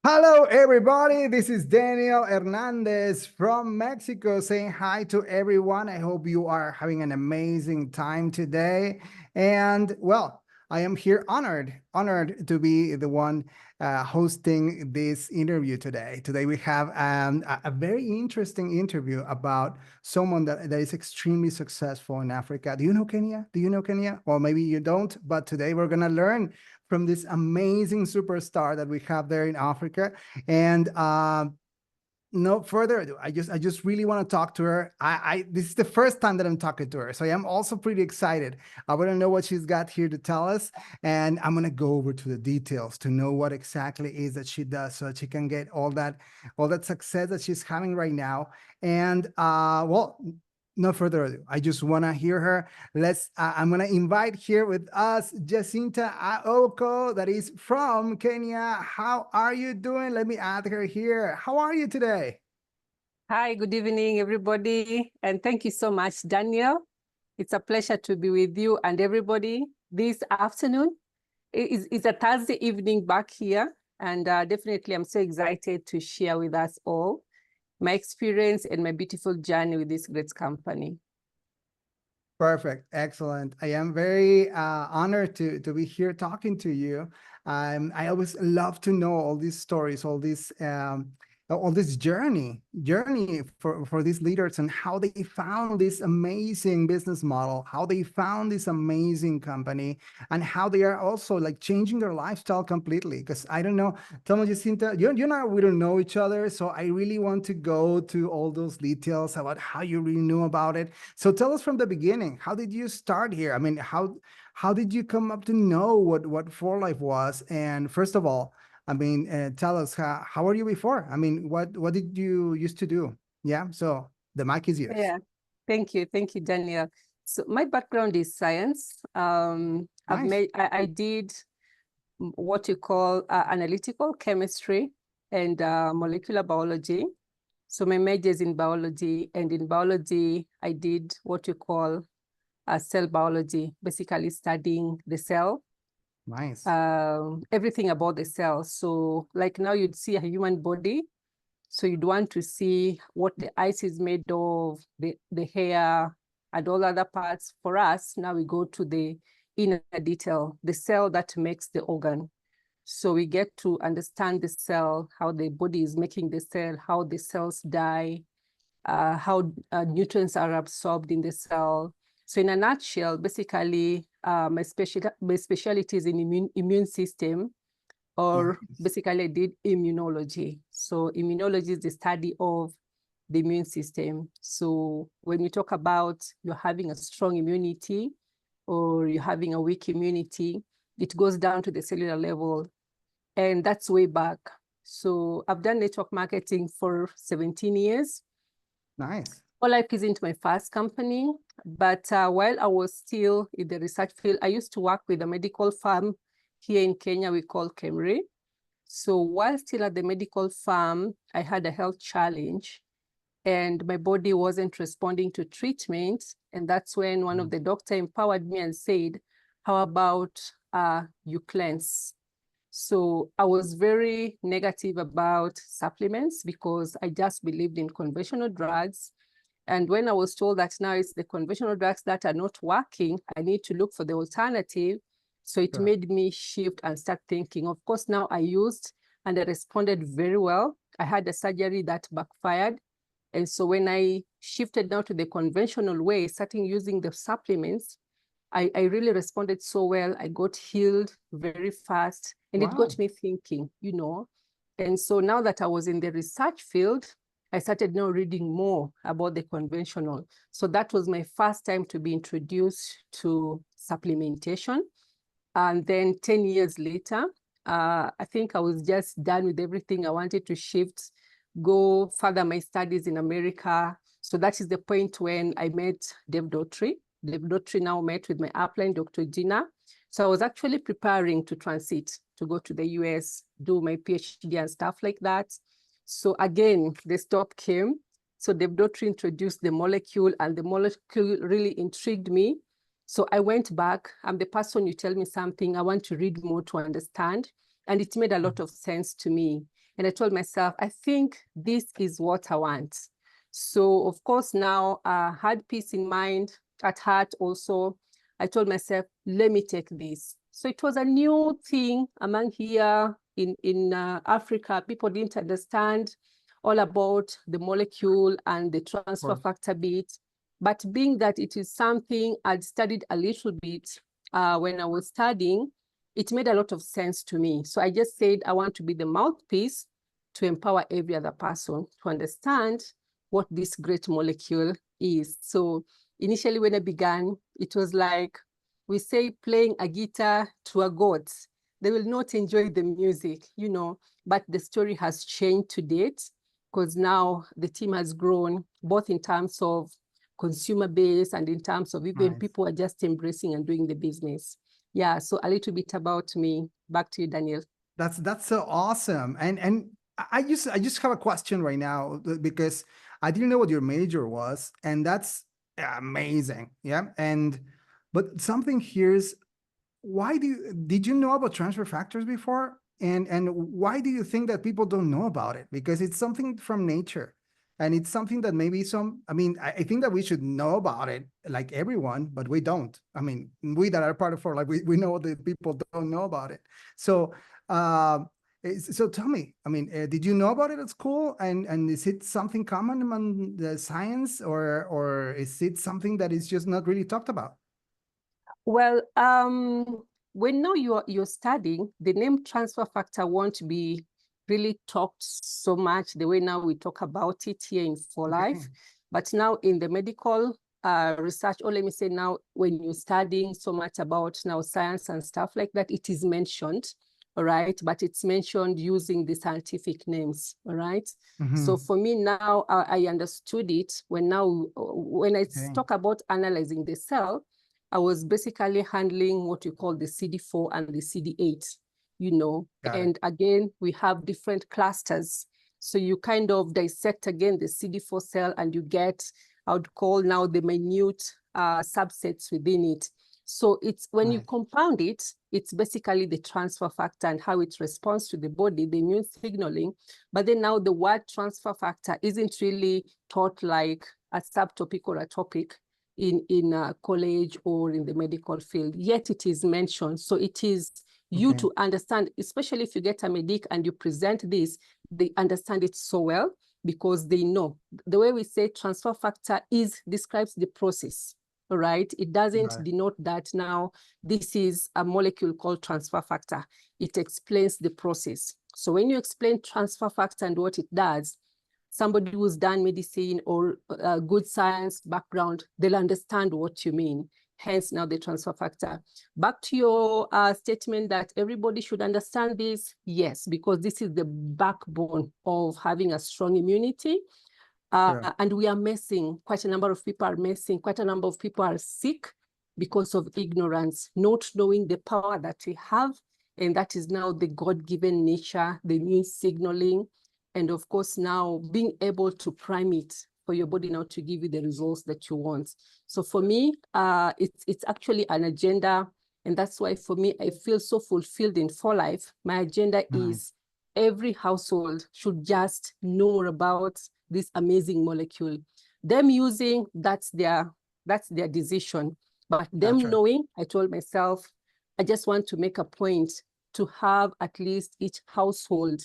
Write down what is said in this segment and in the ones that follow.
Hello, everybody. This is Daniel Hernandez from Mexico saying hi to everyone. I hope you are having an amazing time today. And well, I am here honored to be the one hosting this interview today. Today, we have a very interesting interview about someone that is extremely successful in Africa. Do you know Kenya? Do you know Kenya? Well, maybe you don't, but today we're going to learn from this amazing superstar that we have there in Africa. And no further ado, I just really want to talk to her. I this is the first time that I'm talking to her, so I am also pretty excited. I want to know what she's got here to tell us, and I'm gonna go over to the details to know what exactly is that she does, so that she can get all that success that she's having right now. And well, no further ado, I just want to hear her. I'm going to invite here with us Jacintha Aoko, that is from Kenya. How are you doing? Let me add her here. How are you today? Hi, good evening, everybody. And thank you so much, Daniel. It's a pleasure to be with you and everybody this afternoon. It's a Thursday evening back here. And definitely, I'm so excited to share with us all my experience and my beautiful journey with this great company. Perfect. Excellent. I am very honored to be here talking to you. I always love to know all these stories, all this journey for these leaders and how they found this amazing business model, how they found this amazing company, and how they are also like changing their lifestyle completely. Because I don't know, tell me, Jacinta, you and I, we don't know each other, so I really want to go to all those details about how you really knew about it. So tell us from the beginning, how did you start here? I mean, how did you come up to know what For Life was? And first of all, I mean, tell us how were you before? I mean, what did you used to do? Yeah, so the mic is yours. Yeah, thank you, Daniel. So my background is science. Nice. I did what you call analytical chemistry and molecular biology. So my major is in biology, and in biology, I did what you call cell biology, basically studying the cell, Nice. everything about the cell. So like now you'd see a human body, so you'd want to see what the ice is made of, the hair, and all other parts. For us, now we go to the inner detail, the cell that makes the organ. So we get to understand the cell, how the body is making the cell, how the cells die, how nutrients are absorbed in the cell. So in a nutshell, basically, my specialty is in immune system, or Nice. basically I did immunology. So immunology is the study of the immune system. So when we talk about you're having a strong immunity or you're having a weak immunity, it goes down to the cellular level. And that's way back. So I've done network marketing for 17 years. Nice. For Life isn't my first company, but while I was still in the research field, I used to work with a medical firm here in Kenya we call Kemri. So while still at the medical firm, I had a health challenge and my body wasn't responding to treatment. And that's when one of the doctors empowered me and said, how about you cleanse? So I was very negative about supplements because I just believed in conventional drugs. And when I was told that now it's the conventional drugs that are not working, I need to look for the alternative. So it Sure. made me shift and start thinking. Of course, now I used and I responded very well. I had a surgery that backfired. And so when I shifted now to the conventional way, starting using the supplements, I really responded so well. I got healed very fast and it Wow. got me thinking, you know. And so now that I was in the research field, I started now reading more about the conventional. So that was my first time to be introduced to supplementation. And then 10 years later, I think I was just done with everything. I wanted to shift, go further my studies in America. So that is the point when I met Dave Daughtry. Dave Daughtry now met with my upline, Dr. Gina. So I was actually preparing to transit, to go to the US, do my PhD and stuff like that. So again, the stop came. So Dave Daughtry introduced the molecule and the molecule really intrigued me. So I went back. I'm the person, you tell me something, I want to read more to understand. And it made a lot of sense to me. And I told myself, I think this is what I want. So of course, now I had peace in mind, at heart also. I told myself, let me take this. So it was a new thing among here in Africa. People didn't understand all about the molecule and the transfer factor bit. But being that it is something I'd studied a little bit when I was studying, it made a lot of sense to me. So I just said, I want to be the mouthpiece to empower every other person to understand what this great molecule is. So initially when I began, it was like we say playing a guitar to a goat. They will not enjoy the music, you know, but the story has changed to date because now the team has grown both in terms of consumer base and in terms of even people are just embracing and doing the business. Yeah, so a little bit about me. Back to you, Daniel. That's so awesome. And I just have a question right now because I didn't know what your major was, and that's amazing. Yeah. But something here's did you know about transfer factors before? And why do you think that people don't know about it? Because it's something from nature. And it's something that maybe I think that we should know about it, like everyone, but we don't. I mean, we that are part of our, like, we know that people don't know about it. So, so tell me, I mean, did you know about it at school? And is it something common among the science, or is it something that is just not really talked about? Well, when now you're studying, the name transfer factor won't be really talked so much the way now we talk about it here in For Life. But now in the medical research, or let me say now when you're studying so much about now science and stuff like that, it is mentioned, all right? But it's mentioned using the scientific names, all right? So for me now, I understood it when I talk about analyzing the cell, I was basically handling what you call the CD4 and the CD8, you know, and again, we have different clusters. So you kind of dissect again the CD4 cell and you get, I would call now the minute subsets within it. So it's when you compound it, it's basically the transfer factor and how it responds to the body, the immune signaling. But then now the word transfer factor isn't really taught like a subtopic or a topic in college or in the medical field, yet it is mentioned. So it is you to understand, especially if you get a medic and you present this, they understand it so well because they know. The way we say transfer factor describes the process, all right? It doesn't denote that now this is a molecule called transfer factor. It explains the process. So when you explain transfer factor and what it does, somebody who's done medicine or good science background, they'll understand what you mean. Hence now the transfer factor. Back to your statement that everybody should understand this. Yes, because this is the backbone of having a strong immunity. And we are missing, quite a number of people are missing, quite a number of people are sick because of ignorance, not knowing the power that we have. And that is now the God-given nature, the immune signaling, and of course, now being able to prime it for your body now to give you the results that you want. So for me, it's actually an agenda. And that's why for me, I feel so fulfilled in For Life. My agenda is every household should just know about this amazing molecule. Them using, that's their decision. But them knowing, I told myself, I just want to make a point to have at least each household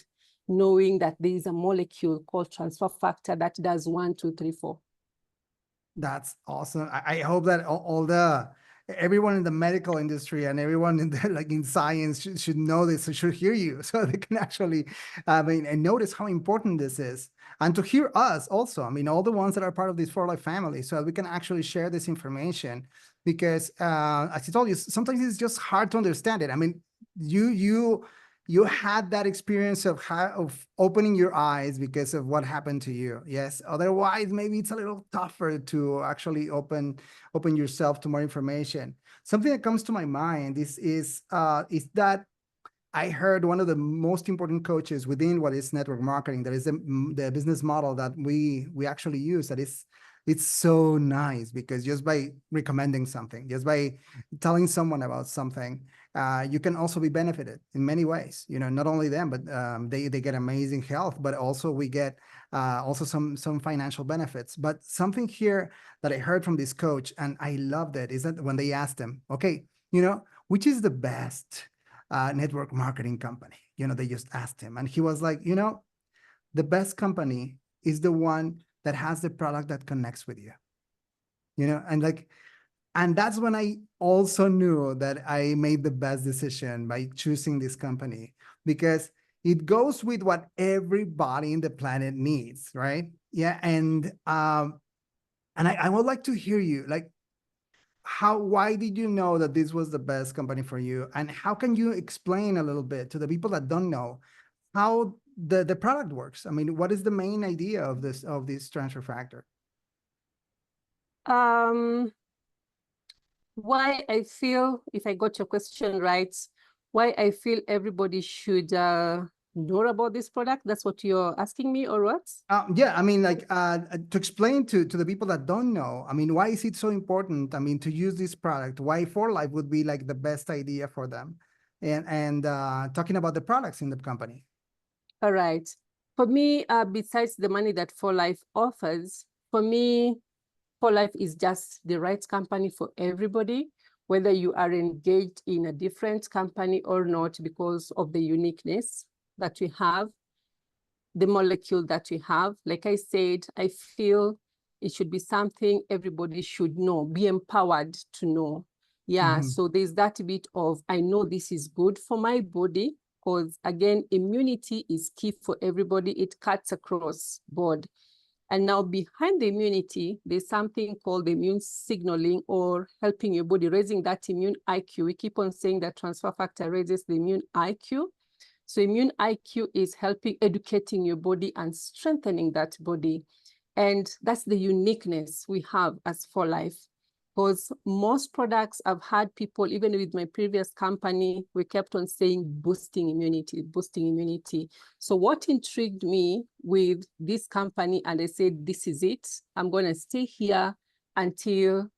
knowing that there is a molecule called transfer factor that does 1, 2, 3, 4. That's awesome. I hope that everyone in the medical industry and everyone in the, like in science should know this, should hear you, so they can actually, and notice how important this is, and to hear us also. I mean, all the ones that are part of this For Life family, so we can actually share this information, because as I told you, sometimes it's just hard to understand it. I mean, you had that experience of opening your eyes because of what happened to you. Yes. Otherwise, maybe it's a little tougher to actually open yourself to more information. Something that comes to my mind is that I heard one of the most important coaches within what is network marketing, that is the business model that we actually use, that is, it's so nice, because just by recommending something, just by telling someone about something, you can also be benefited in many ways. Not only them, but they get amazing health, but also we get also some financial benefits. But something here that I heard from this coach, and I loved it, is that when they asked him, okay, which is the best network marketing company? They just asked him, and he was like, the best company is the one that has the product that connects with you. And that's when I also knew that I made the best decision by choosing this company, because it goes with what everybody in the planet needs, right? Yeah. And I would like to hear you, like, why did you know that this was the best company for you? And how can you explain a little bit to the people that don't know how the product works? I mean, what is the main idea of this transfer factor? Why I feel, if I got your question right, why I feel everybody should know about this product. That's what you're asking me, or what? Yeah, I mean, like, to explain to the people that don't know, I mean, why is it so important? I mean, to use this product, why For Life would be like the best idea for them, and talking about the products in the company. All right. For me, besides the money that For Life offers, for me, For Life is just the right company for everybody, whether you are engaged in a different company or not, because of the uniqueness that we have, the molecule that we have. Like I said, I feel it should be something everybody should know, be empowered to know. Yeah, so there's that bit of, I know this is good for my body, because again, immunity is key for everybody. It cuts across board. And now behind the immunity, there's something called immune signaling, or helping your body, raising that immune IQ. We keep on saying that transfer factor raises the immune IQ. So immune IQ is helping educating your body and strengthening that body. And that's the uniqueness we have as For Life. Because most products, I've had people, even with my previous company, we kept on saying boosting immunity, boosting immunity. So what intrigued me with this company, and I said, this is it. I'm going to stay here until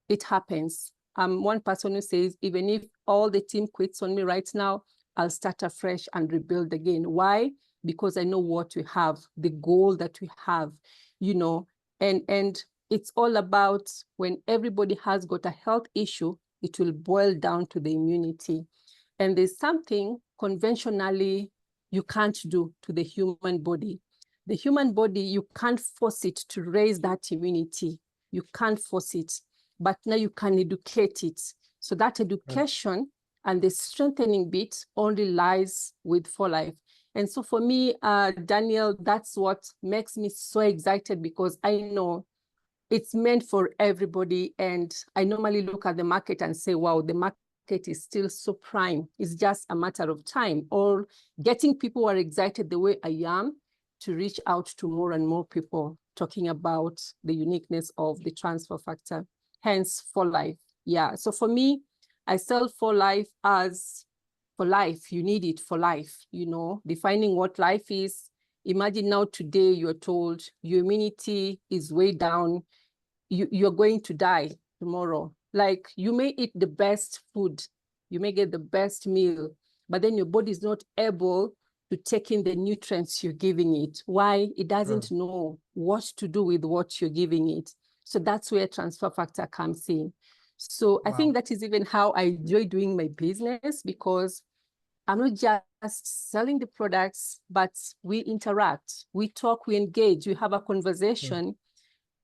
it happens. I'm one person who says, even if all the team quits on me right now, I'll start afresh and rebuild again. Why? Because I know what we have, the goal that we have, and it's all about, when everybody has got a health issue, it will boil down to the immunity. And there's something conventionally you can't do to the human body. The human body, you can't force it to raise that immunity. You can't force it, but now you can educate it. So that education and the strengthening bit only lies with For Life. And so for me, Daniel, that's what makes me so excited, because I know it's meant for everybody. And I normally look at the market and say, wow, the market is still so prime. It's just a matter of time, or getting people who are excited the way I am to reach out to more and more people, talking about the uniqueness of the transfer factor, hence For Life. Yeah, so for me, I sell For Life as for life. You need it for life, defining what life is. Imagine now today you're told your immunity is way down, you're going to die tomorrow. Like, you may eat the best food, you may get the best meal, but then your body is not able to take in the nutrients you're giving it. Why? It doesn't know what to do with what you're giving it. So that's where transfer factor comes in. So I think that is even how I enjoy doing my business, because I'm not just selling the products, but we interact, we talk, we engage, we have a conversation.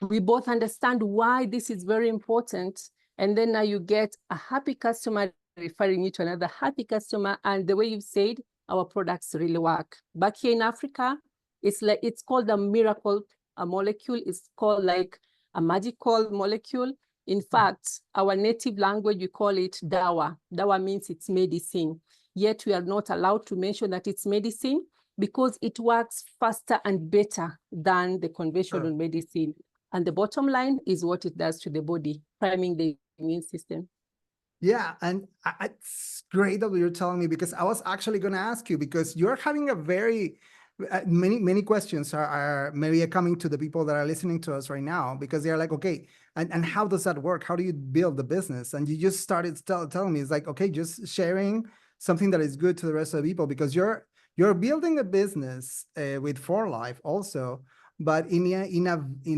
We both understand why this is very important. And then now you get a happy customer referring you to another happy customer. And the way you've said, our products really work. Back here in Africa, it's called a miracle, a molecule. It's called like a magical molecule. In fact, our native language, we call it dawa. Dawa means it's medicine. Yet we are not allowed to mention that it's medicine, because it works faster and better than the conventional medicine. And the bottom line is what it does to the body, priming the immune system. Yeah, and it's great that you're telling me, because I was actually going to ask you, because you're having a very many questions are maybe coming to the people that are listening to us right now, because they're like, okay, and how does that work? How do you build the business? And you just started telling me, it's like, okay, just sharing something that is good to the rest of the people, because you're building a business with For Life also, but in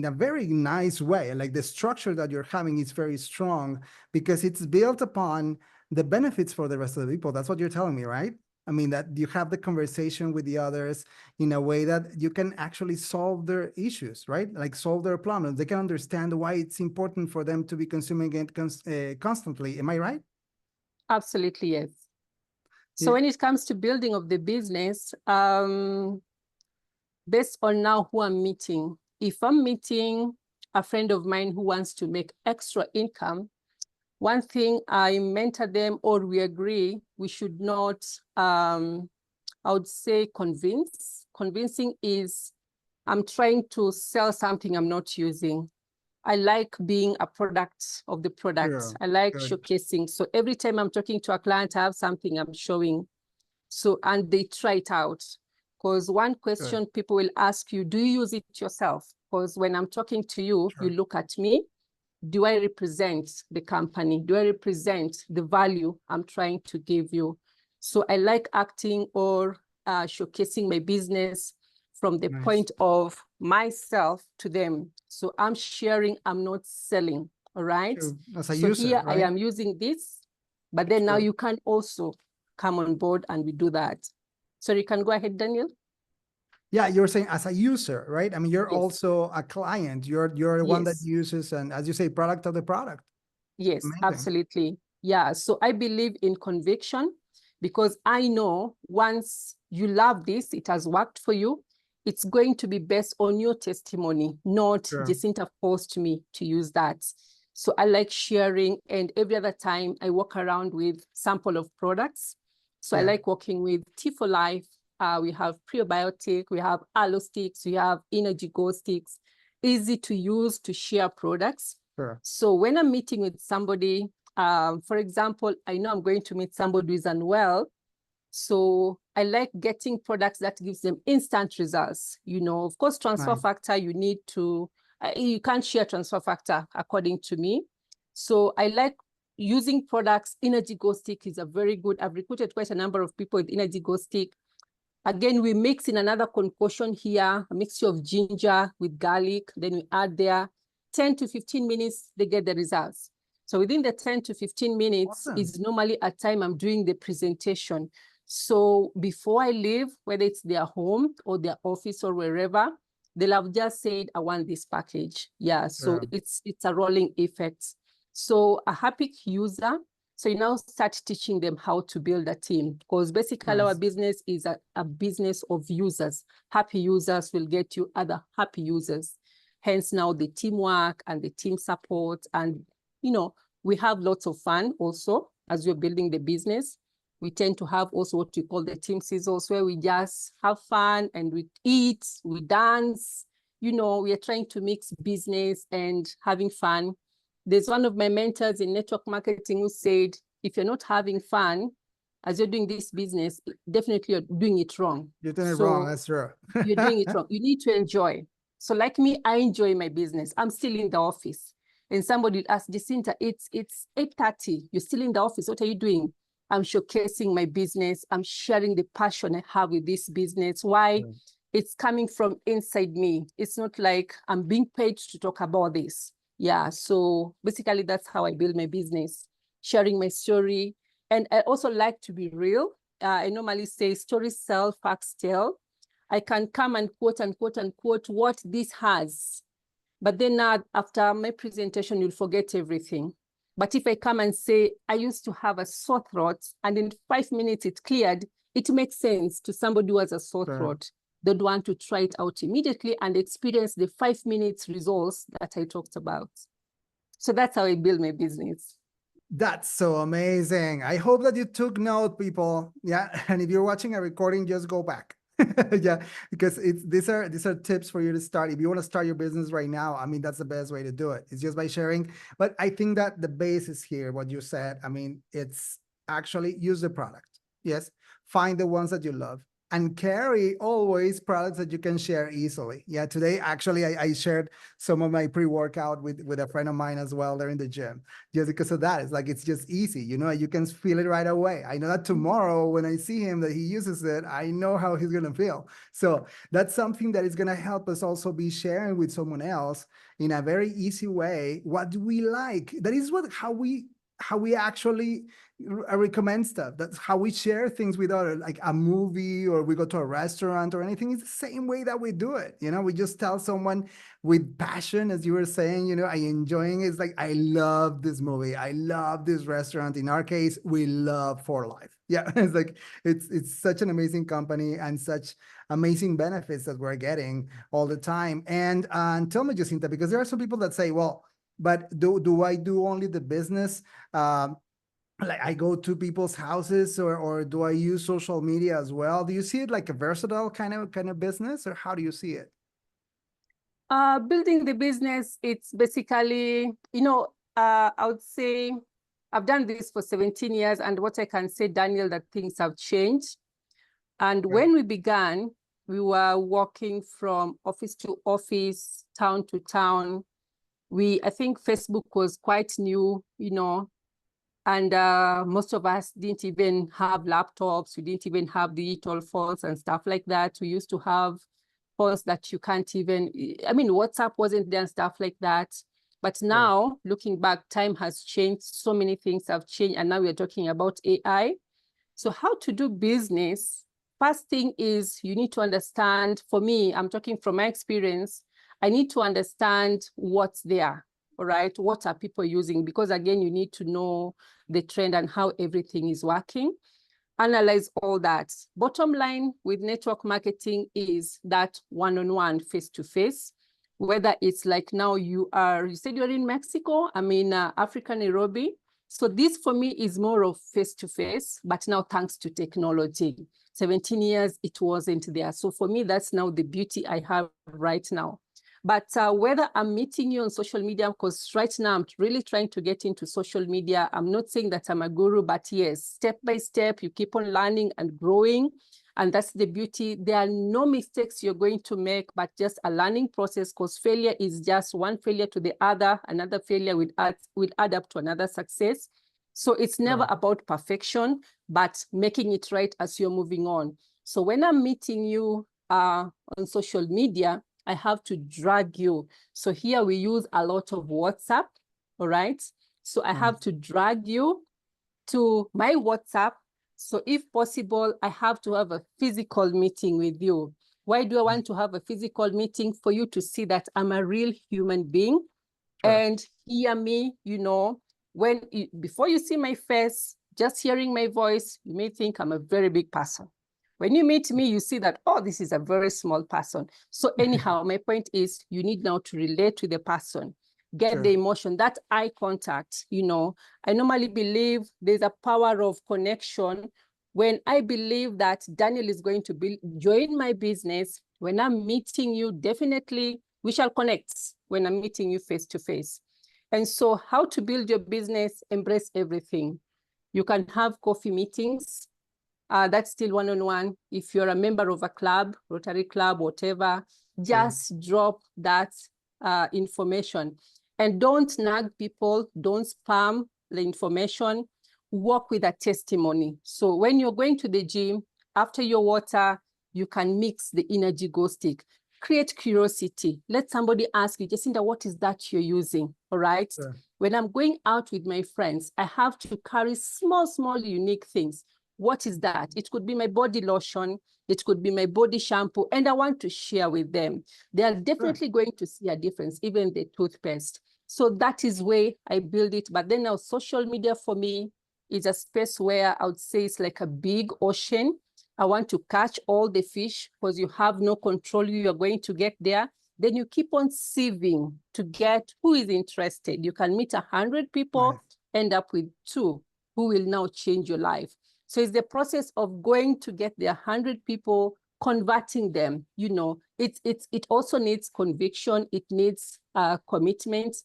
a very nice way. Like the structure that you're having is very strong because it's built upon the benefits for the rest of the people. That's what you're telling me, right? I mean, that you have the conversation with the others in a way that you can actually solve their issues, right? Like solve their problems. They can understand why it's important for them to be consuming it constantly. Am I right? Absolutely, yes. So Yeah, when it comes to building of the business, based on now who I'm meeting, if I'm meeting a friend of mine who wants to make extra income, one thing I mentor them, or we agree, we should not, I would say convincing is, I'm trying to sell something I'm not using. I like being a product of the product. sure. I like Good. showcasing. So every time I'm talking to a client, I have something I'm showing. So, and they try it out. Because one Good. question people will ask you, do you use it yourself? Because when I'm talking to you, you Sure. look at me, do I represent the company? Do I represent the value I'm trying to give you? So I like acting or showcasing my business from the Nice. point of myself to them. So I'm sharing, I'm not selling, all right? Sure. As a So user, here I right? am using this, but then now Sure. you can also come on board and we do that. So you can go ahead, Daniel. Yeah, you're saying as a user, right? I mean, you're Yes, also a client. You're the one that yes. uses, and as you say, product of the product. Yes, Amazing. absolutely. Yeah. So I believe in conviction because I know once you love this, it has worked for you. It's going to be based on your testimony, not Sure. Jacinta forced me to use that. So I like sharing, and every other time I walk around with sample of products. So I Yeah. like working with Tea for Life. We have prebiotic, we have aloe sticks, we have energy go sticks, easy to use to share products. Sure. So when I'm meeting with somebody, for example, I know I'm going to meet somebody who is unwell. So I like getting products that gives them instant results. You know, of course, transfer Nice. factor, you need to, you can't share transfer factor according to me. So I like using products. Energy Go Stick is a very good, I've recruited quite a number of people with Energy Go Stick. Again, we mix in another concoction here, a mixture of ginger with garlic. Then we add there 10 to 15 minutes, they get the results. So within the 10 to 15 minutes Awesome. is normally a time I'm doing the presentation. So before I leave, whether it's their home or their office or wherever, they'll have just said, I want this package. Yeah, so Sure. it's a rolling effect. So a happy user, so you now start teaching them how to build a team, because basically our Nice. business is a business of users. Happy users will get you other happy users. Hence now the teamwork and the team support. And, you know, we have lots of fun also as we're building the business. We tend to have also what we call the team sizzles, where we just have fun and we eat, we dance. You know, we are trying to mix business and having fun. There's one of my mentors in network marketing who said, if you're not having fun as you're doing this business, definitely you're doing it wrong. You're doing it wrong. So That's true. you're doing it wrong. You need to enjoy. So like me, I enjoy my business. I'm still in the office. And somebody would ask, Jacinta, it's 8:30. You're still in the office. What are you doing? I'm showcasing my business. I'm sharing the passion I have with this business. Why? Yeah. It's coming from inside me. It's not like I'm being paid to talk about this. Yeah, so basically that's how I build my business, sharing my story. And I also like to be real. I normally say stories sell, facts tell. I can come and quote what this has. But then after my presentation, you'll forget everything. But if I come and say, I used to have a sore throat and in 5 minutes it cleared, it makes sense to somebody who has a sore Sure. throat. They'd want to try it out immediately and experience the 5 minutes results that I talked about. So that's how I build my business. That's so amazing. I hope that you took note, people. Yeah. And if you're watching a recording, just go back. Yeah, because these are tips for you to start. If you want to start your business right now, I mean, that's the best way to do it. It's just by sharing. But I think that the base is here, what you said. I mean, it's actually use the product. Yes. Find the ones that you love. and carry always products that you can share easily. Yeah, today actually I shared some of my pre-workout with a friend of mine as well there in the gym, just because of that. It's like it's just easy, you know, you can feel it right away. I know that tomorrow when I see him that he uses it, I know how he's gonna feel. So that's something that is gonna help us also be sharing with someone else in a very easy way. What do we like? That is what how we actually recommend stuff. That's how we share things with others, like a movie or we go to a restaurant or anything. It's the same way that we do it. You know, we just tell someone with passion, as you were saying, you know, I enjoying it. It's like, I love this movie. I love this restaurant. In our case, we love For Life. Yeah, it's like it's such an amazing company and such amazing benefits that we're getting all the time. And tell me, Jacinta, because there are some people that say, well, but do I do only the business? Like I go to people's houses or do I use social media as well? Do you see it like a versatile kind of business, or how do you see it? Building the business, it's basically, I would say I've done this for 17 years, and what I can say, Daniel, that things have changed. And when we began, we were walking from office to office, town to town. I think Facebook was quite new, and most of us didn't even have laptops. We didn't even have digital phones and stuff like that. We used to have phones that you can't even, WhatsApp wasn't there and stuff like that. But now, looking back, time has changed. So many things have changed. And now we're talking about AI. So how to do business? First thing is you need to understand, for me, I'm talking from my experience, I need to understand what's there. All right, what are people using? Because again, you need to know the trend and how everything is working. Analyze all that. Bottom line with network marketing is that one-on-one, face-to-face, whether it's like now you said you're in Mexico, I'm in Africa, Nairobi. So this for me is more of face-to-face, but now thanks to technology. 17 years, it wasn't there. So for me, that's now the beauty I have right now. But whether I'm meeting you on social media, because right now I'm really trying to get into social media. I'm not saying that I'm a guru, but yes, step by step, you keep on learning and growing. And that's the beauty. There are no mistakes you're going to make, but just a learning process, because failure is just one failure to the other. Another failure will add up to another success. So it's never about perfection, but making it right as you're moving on. So when I'm meeting you on social media, I have to drag you. So here we use a lot of WhatsApp, all right? So I have to drag you to my WhatsApp. So if possible, I have to have a physical meeting with you. Why do I want to have a physical meeting? For you to see that I'm a real human being and hear me, before you see my face, just hearing my voice, you may think I'm a very big person. When you meet me, you see that, oh, this is a very small person. So anyhow, my point is you need now to relate to the person, get the emotion, that eye contact. I normally believe there's a power of connection. When I believe that Daniel is going to join my business, when I'm meeting you, definitely we shall connect when I'm meeting you face to face. And so how to build your business, embrace everything. You can have coffee meetings. That's still one-on-one. If you're a member of a club, Rotary Club, whatever, just drop that information. And don't nag people, don't spam the information, work with a testimony. So when you're going to the gym, after your water, you can mix the energy go stick. Create curiosity. Let somebody ask you, Jacinta, what is that you're using? All right. When I'm going out with my friends, I have to carry small, unique things. What is that? It could be my body lotion. It could be my body shampoo. And I want to share with them. They are definitely going to see a difference, even the toothpaste. So that is where I build it. But then now social media for me is a space where I would say it's like a big ocean. I want to catch all the fish because you have no control. You are going to get there. Then you keep on sieving to get who is interested. You can meet 100 people, end up with 2 who will now change your life. So it's the process of going to get the 100 people, converting them. It also needs conviction. It needs commitment,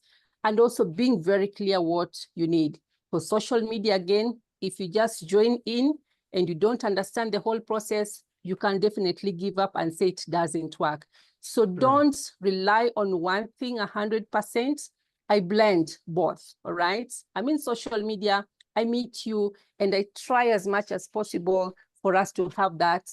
and also being very clear what you need. For social media, again, if you just join in and you don't understand the whole process, you can definitely give up and say it doesn't work. So Sure. don't rely on one thing 100%. I blend both, all right? I'm in social media, I meet you, and I try as much as possible for us to have that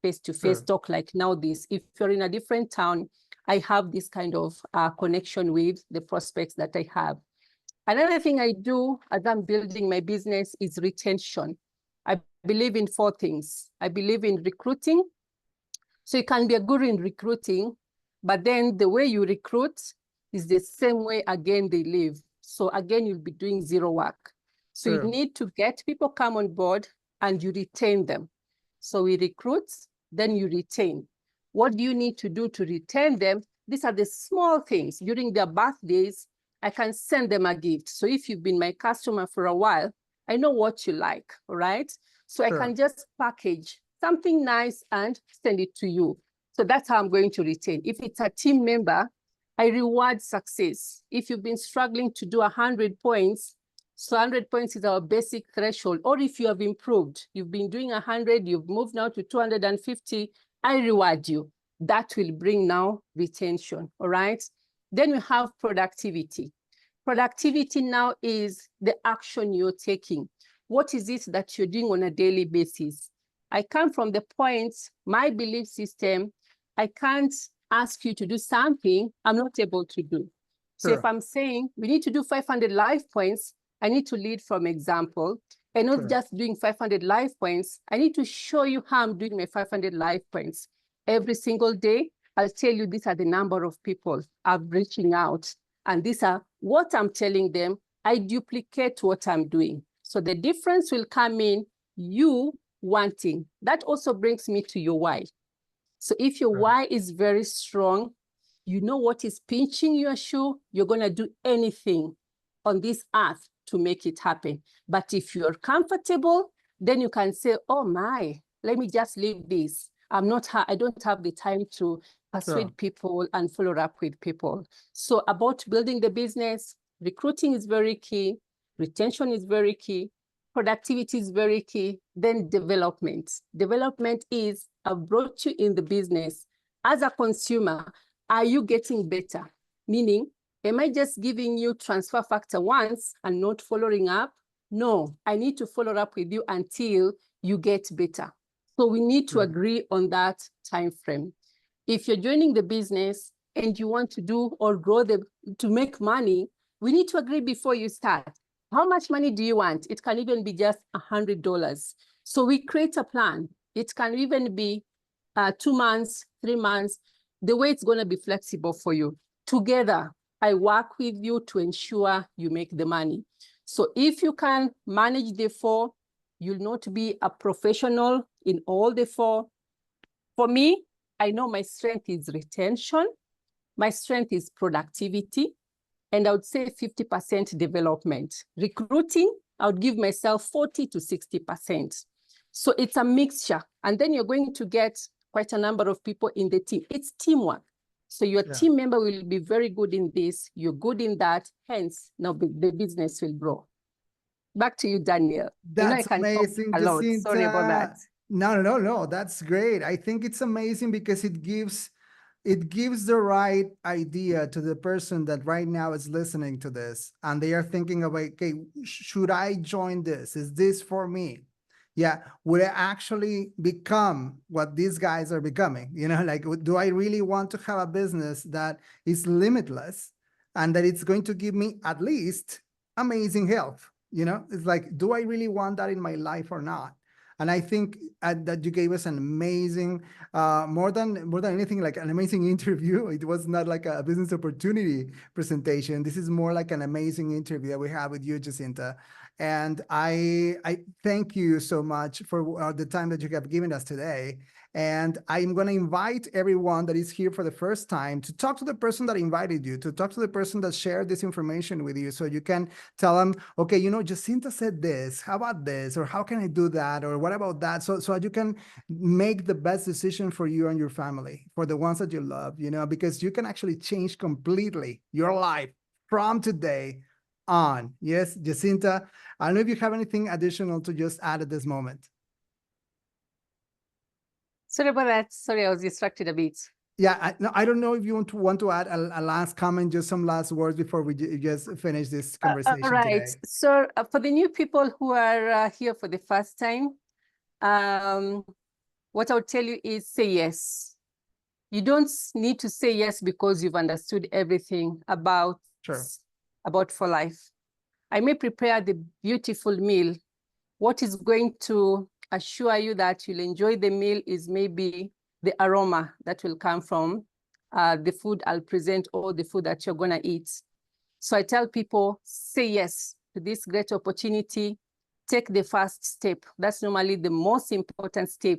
face-to-face Sure. talk like now this. If you're in a different town, I have this kind of connection with the prospects that I have. Another thing I do as I'm building my business is retention. I believe in 4 things. I believe in recruiting. So you can be a guru in recruiting, but then the way you recruit is the same way again they leave. So again, you'll be doing zero work. So you Sure. need to get people come on board and you retain them. So we recruit, then you retain. What do you need to do to retain them? These are the small things. During their birthdays, I can send them a gift. So if you've been my customer for a while, I know what you like, all right? So I Sure. can just package something nice and send it to you. So that's how I'm going to retain. If it's a team member, I reward success. If you've been struggling to do 100 points, so 100 points is our basic threshold. Or if you have improved, you've been doing 100, you've moved now to 250, I reward you. That will bring now retention, all right? Then we have productivity. Productivity now is the action you're taking. What is it that you're doing on a daily basis? I come from the point, my belief system, I can't ask you to do something I'm not able to do. So if Sure. I'm saying we need to do 500 life points, I need to lead from example and not Sure. just doing 500 life points. I need to show you how I'm doing my 500 life points. Every single day, I'll tell you these are the number of people I'm reaching out. And these are what I'm telling them. I duplicate what I'm doing. So the difference will come in you wanting. That also brings me to your why. So if your Sure. why is very strong, you know what is pinching your shoe, you're going to do anything on this earth to make it happen. But if you're comfortable, then you can say, oh my, let me just leave this. I don't have the time to persuade Sure. people and follow up with people. So about building the business, recruiting is very key. Retention is very key. Productivity is very key. Then development. Development is, I've brought you in the business. As a consumer, are you getting better? Meaning, am I just giving you transfer factor once and not following up? No, I need to follow up with you until you get better. So we need to agree on that time frame. If you're joining the business and you want to do or grow to make money, we need to agree before you start. How much money do you want? It can even be just $100. So we create a plan. It can even be 2 months, 3 months, the way it's going to be flexible for you. Together, I work with you to ensure you make the money. So if you can manage the 4, you'll not be a professional in all the 4. For me, I know my strength is retention, my strength is productivity, and I would say 50% development. Recruiting, I would give myself 40 to 60%. So it's a mixture. And then you're going to get quite a number of people in the team. It's teamwork. So your team member will be very good in this, you're good in that, hence now the business will grow. Back to you, Daniel. That's I can talk amazing, a lot. Sorry about that. Jacinta. No. That's great. I think it's amazing because it gives the right idea to the person that right now is listening to this and they are thinking about, okay, should I join this? Is this for me? Yeah, would I actually become what these guys are becoming? Like, do I really want to have a business that is limitless and that it's going to give me at least amazing health? It's like, do I really want that in my life or not? And I think that you gave us an amazing, more than anything, like an amazing interview. It was not like a business opportunity presentation. This is more like an amazing interview that we have with you, Jacinta. And I thank you so much for the time that you have given us today. And I'm going to invite everyone that is here for the first time to talk to the person that invited you, to talk to the person that shared this information with you, so you can tell them, okay, Jacinta said this, how about this? Or how can I do that? Or what about that? So you can make the best decision for you and your family, for the ones that you love, because you can actually change completely your life from today on. Yes, Jacinta, I don't know if you have anything additional to just add at this moment. Sorry about that. Sorry, I was distracted a bit. Yeah, no, I don't know if you want to add a last comment, just some last words before we just finish this conversation All right. today. So for the new people who are here for the first time, what I would tell you is say yes. You don't need to say yes because you've understood everything about For Life. I may prepare the beautiful meal. What is going to assure you that you'll enjoy the meal is maybe the aroma that will come from the food I'll present or the food that you're going to eat. So I tell people, say yes to this great opportunity. Take the first step. That's normally the most important step.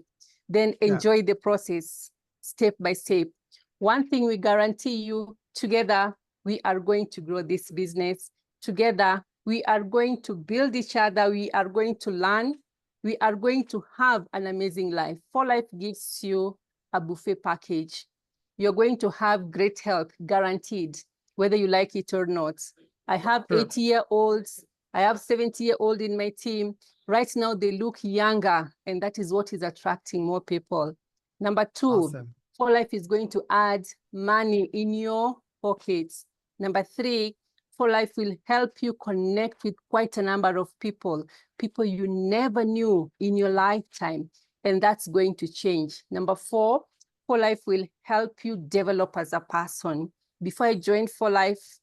Then enjoy the process step by step. One thing we guarantee you, together, we are going to grow this business. Together, we are going to build each other. We are going to learn. We are going to have an amazing life. For Life gives you a buffet package. You're going to have great health, guaranteed, whether you like it or not. I have 80-year-olds. I have 70-year-old in my team. Right now, they look younger, and that is what is attracting more people. Number two, For Life is going to add money in your pockets. Number three, For Life will help you connect with quite a number of people you never knew in your lifetime, and that's going to change. Number four, For Life will help you develop as a person. Before I joined For Life,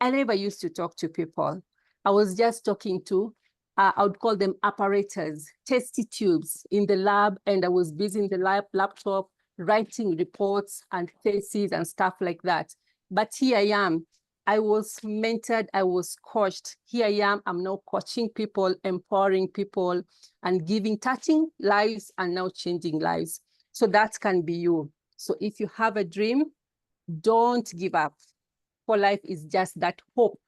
I never used to talk to people. I was just talking to, I would call them apparatus, testy tubes in the lab, and I was busy in the laptop, writing reports and theses and stuff like that. But here I am. I was mentored, I was coached. Here I am, I'm now coaching people, empowering people, and touching lives and now changing lives. So that can be you. So if you have a dream, don't give up. For Life is just that hope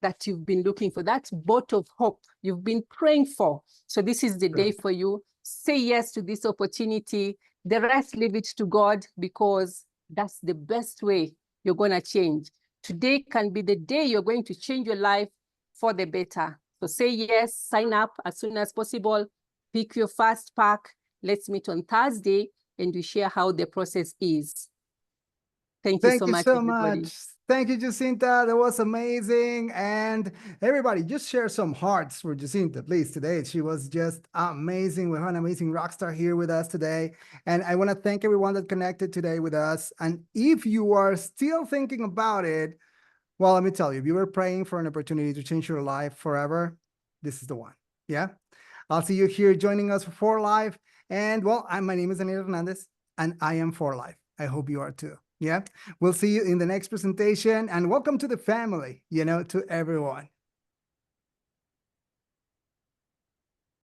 that you've been looking for, that boat of hope you've been praying for. So this is the day for you. Say yes to this opportunity. The rest, leave it to God, because that's the best way you're going to change. Today can be the day you're going to change your life for the better. So say yes, sign up as soon as possible, pick your first pack. Let's meet on Thursday and we share how the process is. Thank you so much, everybody. Thank you, Jacintha. That was amazing. And everybody, just share some hearts for Jacintha, please, today. She was just amazing. We have an amazing rock star here with us today. And I want to thank everyone that connected today with us. And if you are still thinking about it, well, let me tell you, if you were praying for an opportunity to change your life forever, this is the one. Yeah. I'll see you here joining us for Life. And well, my name is Daniel Hernandez, and I am For Life. I hope you are too. Yeah, we'll see you in the next presentation, and welcome to the family, to everyone.